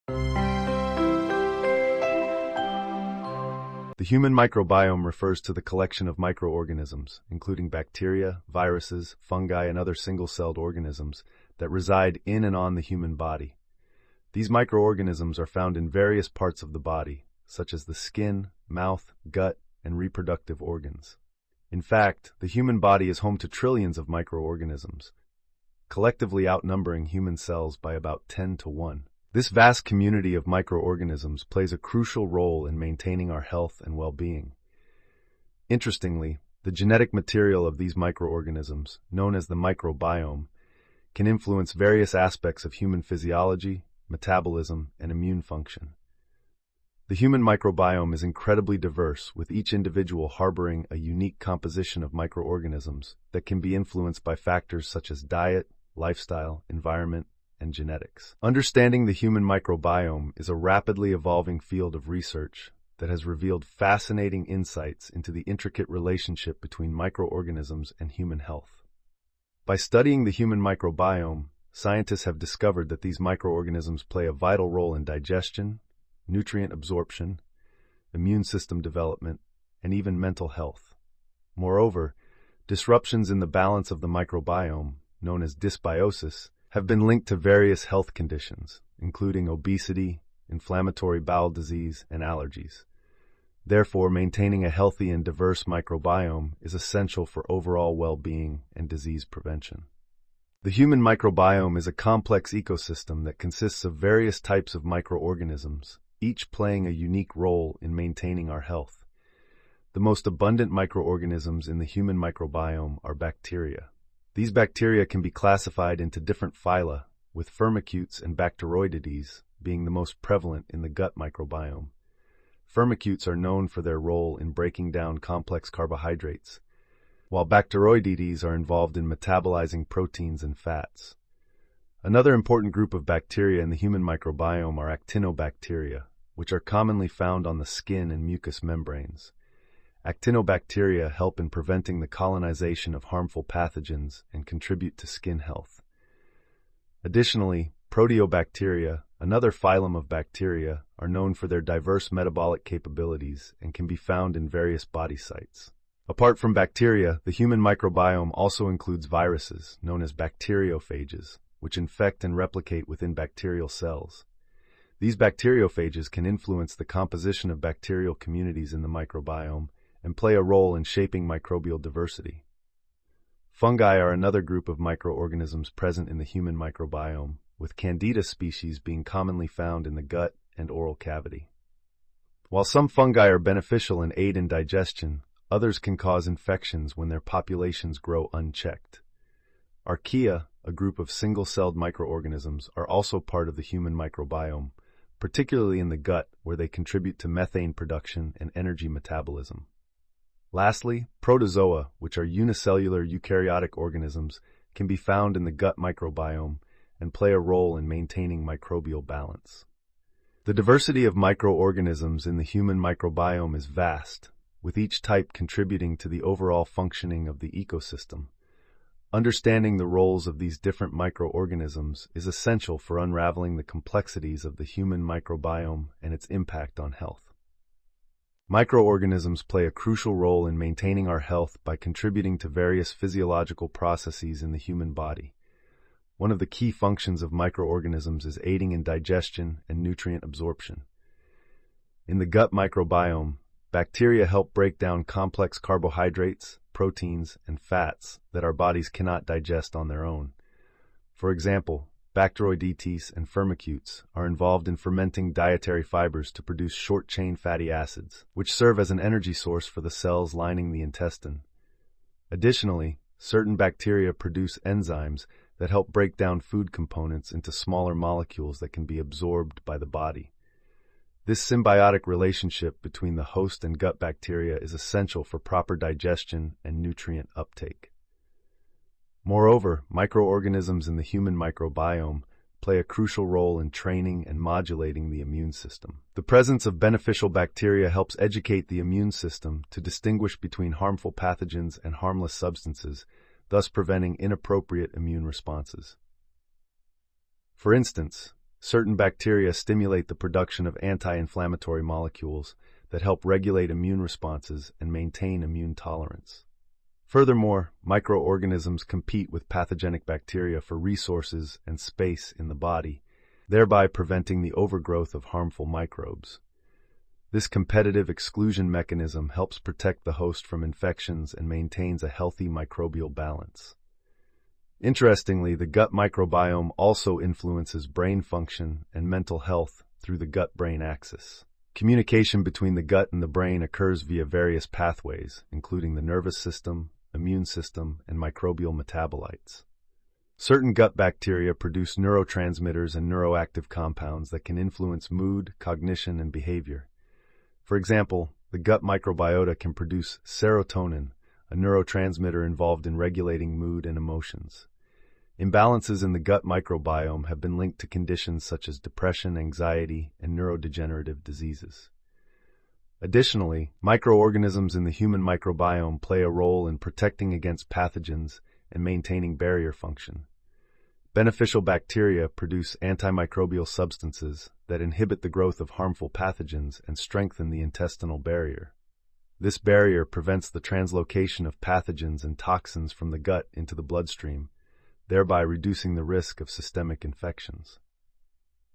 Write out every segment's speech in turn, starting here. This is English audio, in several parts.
The human microbiome refers to the collection of microorganisms, including bacteria, viruses, fungi, and other single-celled organisms that reside in and on the human body. These microorganisms are found in various parts of the body, such as the skin, mouth, gut, and reproductive organs. In fact, the human body is home to trillions of microorganisms, collectively outnumbering human cells by about 10 to 1. This vast community of microorganisms plays a crucial role in maintaining our health and well-being. Interestingly, the genetic material of these microorganisms, known as the microbiome, can influence various aspects of human physiology, metabolism, and immune function. The human microbiome is incredibly diverse, with each individual harboring a unique composition of microorganisms that can be influenced by factors such as diet, lifestyle, environment, and genetics. Understanding the human microbiome is a rapidly evolving field of research that has revealed fascinating insights into the intricate relationship between microorganisms and human health. By studying the human microbiome, scientists have discovered that these microorganisms play a vital role in digestion, nutrient absorption, immune system development, and even mental health. Moreover, disruptions in the balance of the microbiome, known as dysbiosis, have been linked to various health conditions, including obesity, inflammatory bowel disease, and allergies. Therefore, maintaining a healthy and diverse microbiome is essential for overall well-being and disease prevention. The human microbiome is a complex ecosystem that consists of various types of microorganisms, each playing a unique role in maintaining our health. The most abundant microorganisms in the human microbiome are bacteria. These bacteria can be classified into different phyla, with firmicutes and bacteroidetes being the most prevalent in the gut microbiome. Firmicutes are known for their role in breaking down complex carbohydrates, while bacteroidetes are involved in metabolizing proteins and fats. Another important group of bacteria in the human microbiome are actinobacteria, which are commonly found on the skin and mucous membranes. Actinobacteria help in preventing the colonization of harmful pathogens and contribute to skin health. Additionally, proteobacteria, another phylum of bacteria, are known for their diverse metabolic capabilities and can be found in various body sites. Apart from bacteria, the human microbiome also includes viruses, known as bacteriophages, which infect and replicate within bacterial cells. These bacteriophages can influence the composition of bacterial communities in the microbiome and play a role in shaping microbial diversity. Fungi are another group of microorganisms present in the human microbiome, with Candida species being commonly found in the gut and oral cavity. While some fungi are beneficial and aid in digestion, others can cause infections when their populations grow unchecked. Archaea, a group of single-celled microorganisms, are also part of the human microbiome, particularly in the gut, where they contribute to methane production and energy metabolism. Lastly, protozoa, which are unicellular eukaryotic organisms, can be found in the gut microbiome and play a role in maintaining microbial balance. The diversity of microorganisms in the human microbiome is vast, with each type contributing to the overall functioning of the ecosystem. Understanding the roles of these different microorganisms is essential for unraveling the complexities of the human microbiome and its impact on health. Microorganisms play a crucial role in maintaining our health by contributing to various physiological processes in the human body. One of the key functions of microorganisms is aiding in digestion and nutrient absorption. In the gut microbiome, bacteria help break down complex carbohydrates, proteins, and fats that our bodies cannot digest on their own. For example, bacteroidetes and firmicutes are involved in fermenting dietary fibers to produce short-chain fatty acids, which serve as an energy source for the cells lining the intestine. Additionally, certain bacteria produce enzymes that help break down food components into smaller molecules that can be absorbed by the body. This symbiotic relationship between the host and gut bacteria is essential for proper digestion and nutrient uptake. Moreover, microorganisms in the human microbiome play a crucial role in training and modulating the immune system. The presence of beneficial bacteria helps educate the immune system to distinguish between harmful pathogens and harmless substances, thus preventing inappropriate immune responses. For instance, certain bacteria stimulate the production of anti-inflammatory molecules that help regulate immune responses and maintain immune tolerance. Furthermore, microorganisms compete with pathogenic bacteria for resources and space in the body, thereby preventing the overgrowth of harmful microbes. This competitive exclusion mechanism helps protect the host from infections and maintains a healthy microbial balance. Interestingly, the gut microbiome also influences brain function and mental health through the gut-brain axis. Communication between the gut and the brain occurs via various pathways, including the nervous system, immune system, and microbial metabolites. Certain gut bacteria produce neurotransmitters and neuroactive compounds that can influence mood, cognition, and behavior. For example, the gut microbiota can produce serotonin, a neurotransmitter involved in regulating mood and emotions. Imbalances in the gut microbiome have been linked to conditions such as depression, anxiety, and neurodegenerative diseases. Additionally, microorganisms in the human microbiome play a role in protecting against pathogens and maintaining barrier function. Beneficial bacteria produce antimicrobial substances that inhibit the growth of harmful pathogens and strengthen the intestinal barrier. This barrier prevents the translocation of pathogens and toxins from the gut into the bloodstream, thereby reducing the risk of systemic infections.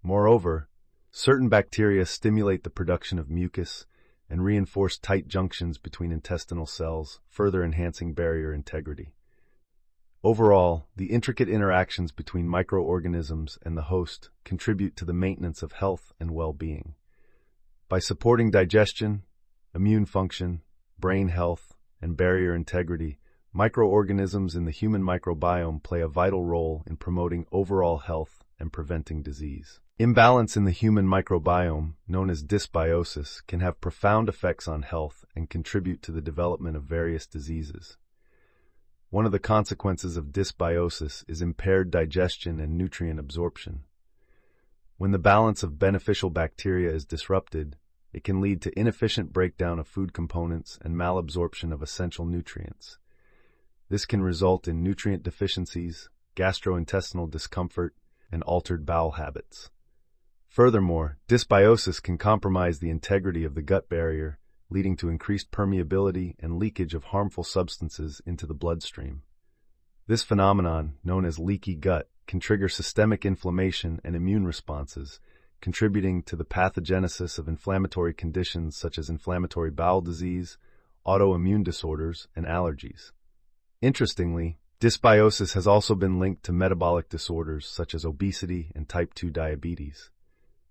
Moreover, certain bacteria stimulate the production of mucus and reinforce tight junctions between intestinal cells, further enhancing barrier integrity. Overall, the intricate interactions between microorganisms and the host contribute to the maintenance of health and well-being. By supporting digestion, immune function, brain health, and barrier integrity, microorganisms in the human microbiome play a vital role in promoting overall health and preventing disease. Imbalance in the human microbiome, known as dysbiosis, can have profound effects on health and contribute to the development of various diseases. One of the consequences of dysbiosis is impaired digestion and nutrient absorption. When the balance of beneficial bacteria is disrupted, it can lead to inefficient breakdown of food components and malabsorption of essential nutrients. This can result in nutrient deficiencies, gastrointestinal discomfort, and altered bowel habits. Furthermore, dysbiosis can compromise the integrity of the gut barrier, leading to increased permeability and leakage of harmful substances into the bloodstream. This phenomenon, known as leaky gut, can trigger systemic inflammation and immune responses, contributing to the pathogenesis of inflammatory conditions such as inflammatory bowel disease, autoimmune disorders, and allergies. Interestingly, dysbiosis has also been linked to metabolic disorders such as obesity and type 2 diabetes.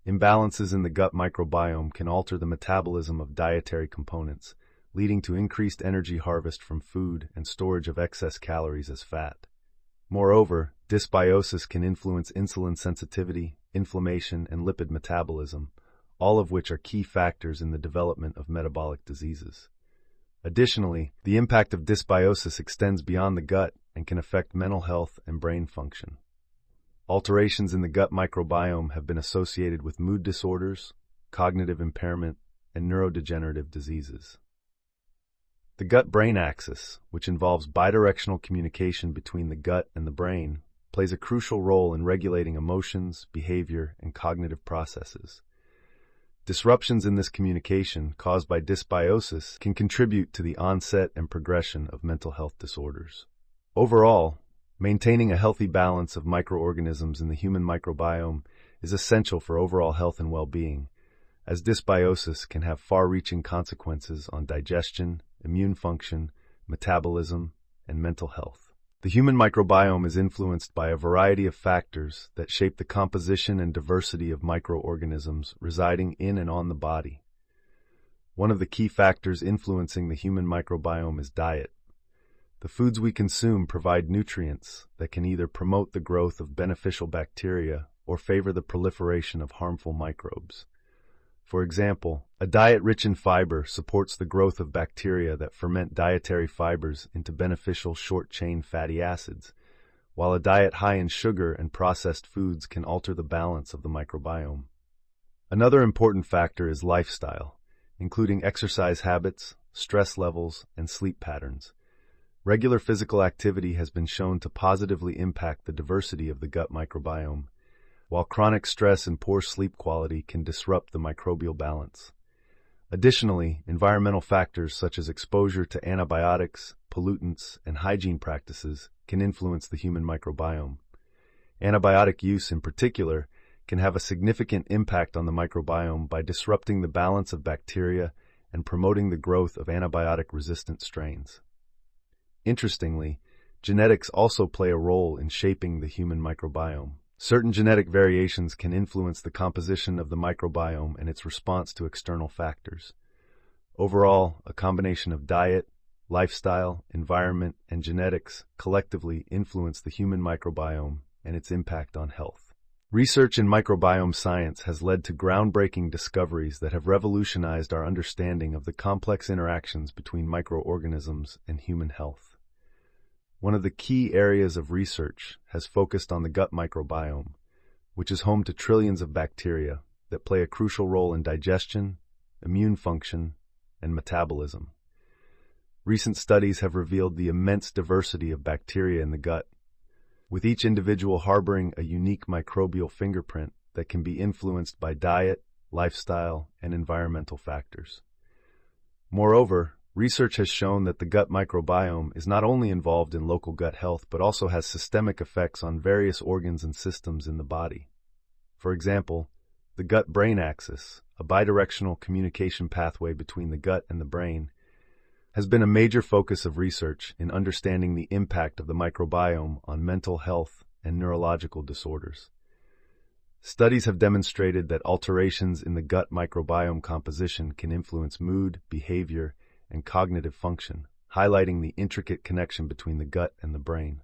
Imbalances in the gut microbiome can alter the metabolism of dietary components, leading to increased energy harvest from food and storage of excess calories as fat. Moreover, dysbiosis can influence insulin sensitivity, inflammation, and lipid metabolism, all of which are key factors in the development of metabolic diseases. Additionally, the impact of dysbiosis extends beyond the gut and can affect mental health and brain function. Alterations in the gut microbiome have been associated with mood disorders, cognitive impairment, and neurodegenerative diseases. The gut-brain axis, which involves bidirectional communication between the gut and the brain, plays a crucial role in regulating emotions, behavior, and cognitive processes. Disruptions in this communication caused by dysbiosis can contribute to the onset and progression of mental health disorders. Overall, maintaining a healthy balance of microorganisms in the human microbiome is essential for overall health and well-being, as dysbiosis can have far-reaching consequences on digestion, immune function, metabolism, and mental health. The human microbiome is influenced by a variety of factors that shape the composition and diversity of microorganisms residing in and on the body. One of the key factors influencing the human microbiome is diet. The foods we consume provide nutrients that can either promote the growth of beneficial bacteria or favor the proliferation of harmful microbes. For example, a diet rich in fiber supports the growth of bacteria that ferment dietary fibers into beneficial short-chain fatty acids, while a diet high in sugar and processed foods can alter the balance of the microbiome. Another important factor is lifestyle, including exercise habits, stress levels, and sleep patterns. Regular physical activity has been shown to positively impact the diversity of the gut microbiome. while chronic stress and poor sleep quality can disrupt the microbial balance. Additionally, environmental factors such as exposure to antibiotics, pollutants, and hygiene practices can influence the human microbiome. Antibiotic use, in particular, can have a significant impact on the microbiome by disrupting the balance of bacteria and promoting the growth of antibiotic-resistant strains. Interestingly, genetics also play a role in shaping the human microbiome. Certain genetic variations can influence the composition of the microbiome and its response to external factors. Overall, a combination of diet, lifestyle, environment, and genetics collectively influence the human microbiome and its impact on health. Research in microbiome science has led to groundbreaking discoveries that have revolutionized our understanding of the complex interactions between microorganisms and human health. One of the key areas of research has focused on the gut microbiome, which is home to trillions of bacteria that play a crucial role in digestion, immune function, and metabolism. Recent studies have revealed the immense diversity of bacteria in the gut, with each individual harboring a unique microbial fingerprint that can be influenced by diet, lifestyle, and environmental factors. Moreover, research has shown that the gut microbiome is not only involved in local gut health but also has systemic effects on various organs and systems in the body. For example, the gut-brain axis, a bidirectional communication pathway between the gut and the brain, has been a major focus of research in understanding the impact of the microbiome on mental health and neurological disorders. Studies have demonstrated that alterations in the gut microbiome composition can influence mood, behavior, and cognitive function, highlighting the intricate connection between the gut and the brain.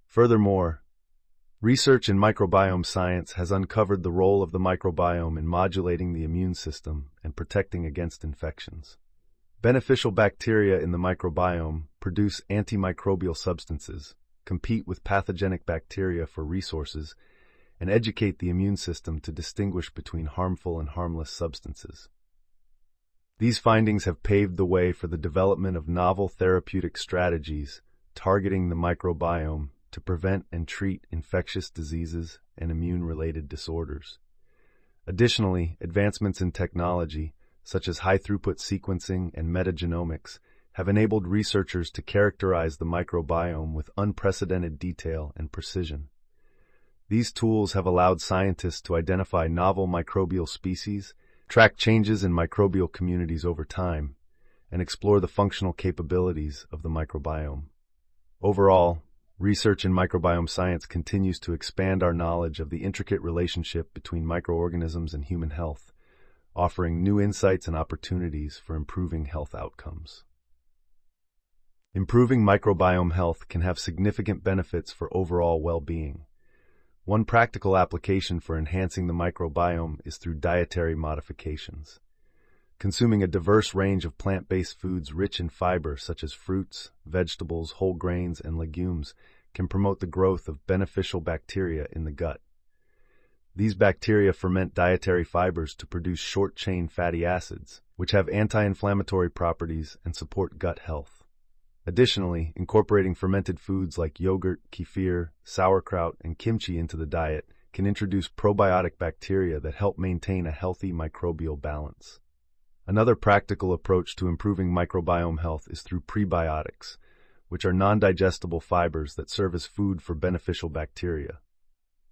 Furthermore, research in microbiome science has uncovered the role of the microbiome in modulating the immune system and protecting against infections. Beneficial bacteria in the microbiome produce antimicrobial substances, compete with pathogenic bacteria for resources, and educate the immune system to distinguish between harmful and harmless substances. These findings have paved the way for the development of novel therapeutic strategies targeting the microbiome to prevent and treat infectious diseases and immune-related disorders. Additionally, advancements in technology, such as high-throughput sequencing and metagenomics, have enabled researchers to characterize the microbiome with unprecedented detail and precision. These tools have allowed scientists to identify novel microbial species, track changes in microbial communities over time, and explore the functional capabilities of the microbiome. Overall, research in microbiome science continues to expand our knowledge of the intricate relationship between microorganisms and human health, offering new insights and opportunities for improving health outcomes. Improving microbiome health can have significant benefits for overall well-being. One practical application for enhancing the microbiome is through dietary modifications. Consuming a diverse range of plant-based foods rich in fiber such as fruits, vegetables, whole grains, and legumes can promote the growth of beneficial bacteria in the gut. These bacteria ferment dietary fibers to produce short-chain fatty acids, which have anti-inflammatory properties and support gut health. Additionally, incorporating fermented foods like yogurt, kefir, sauerkraut, and kimchi into the diet can introduce probiotic bacteria that help maintain a healthy microbial balance. Another practical approach to improving microbiome health is through prebiotics, which are non-digestible fibers that serve as food for beneficial bacteria.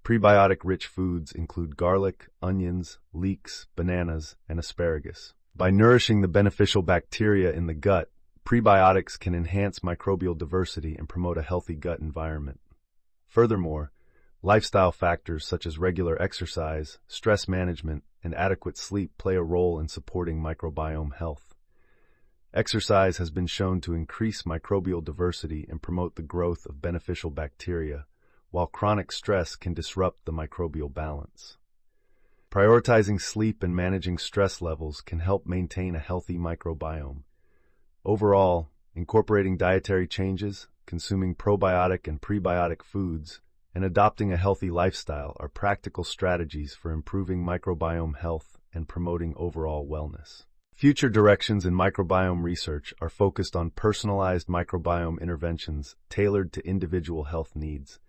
Prebiotic-rich foods include garlic, onions, leeks, bananas, and asparagus. By nourishing the beneficial bacteria in the gut, prebiotics can enhance microbial diversity and promote a healthy gut environment. Furthermore, lifestyle factors such as regular exercise, stress management, and adequate sleep play a role in supporting microbiome health. Exercise has been shown to increase microbial diversity and promote the growth of beneficial bacteria, while chronic stress can disrupt the microbial balance. Prioritizing sleep and managing stress levels can help maintain a healthy microbiome. Overall, incorporating dietary changes, consuming probiotic and prebiotic foods, and adopting a healthy lifestyle are practical strategies for improving microbiome health and promoting overall wellness. Future directions in microbiome research are focused on personalized microbiome interventions tailored to individual health needs.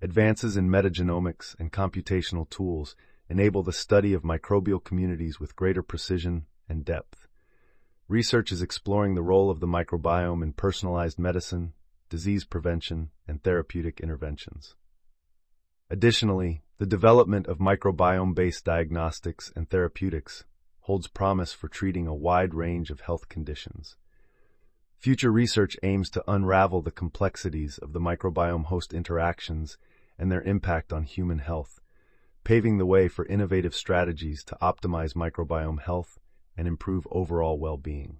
Advances in metagenomics and computational tools enable the study of microbial communities with greater precision and depth. Research is exploring the role of the microbiome in personalized medicine, disease prevention, and therapeutic interventions. Additionally, the development of microbiome-based diagnostics and therapeutics holds promise for treating a wide range of health conditions. Future research aims to unravel the complexities of the microbiome-host interactions and their impact on human health, paving the way for innovative strategies to optimize microbiome health and improve overall well-being.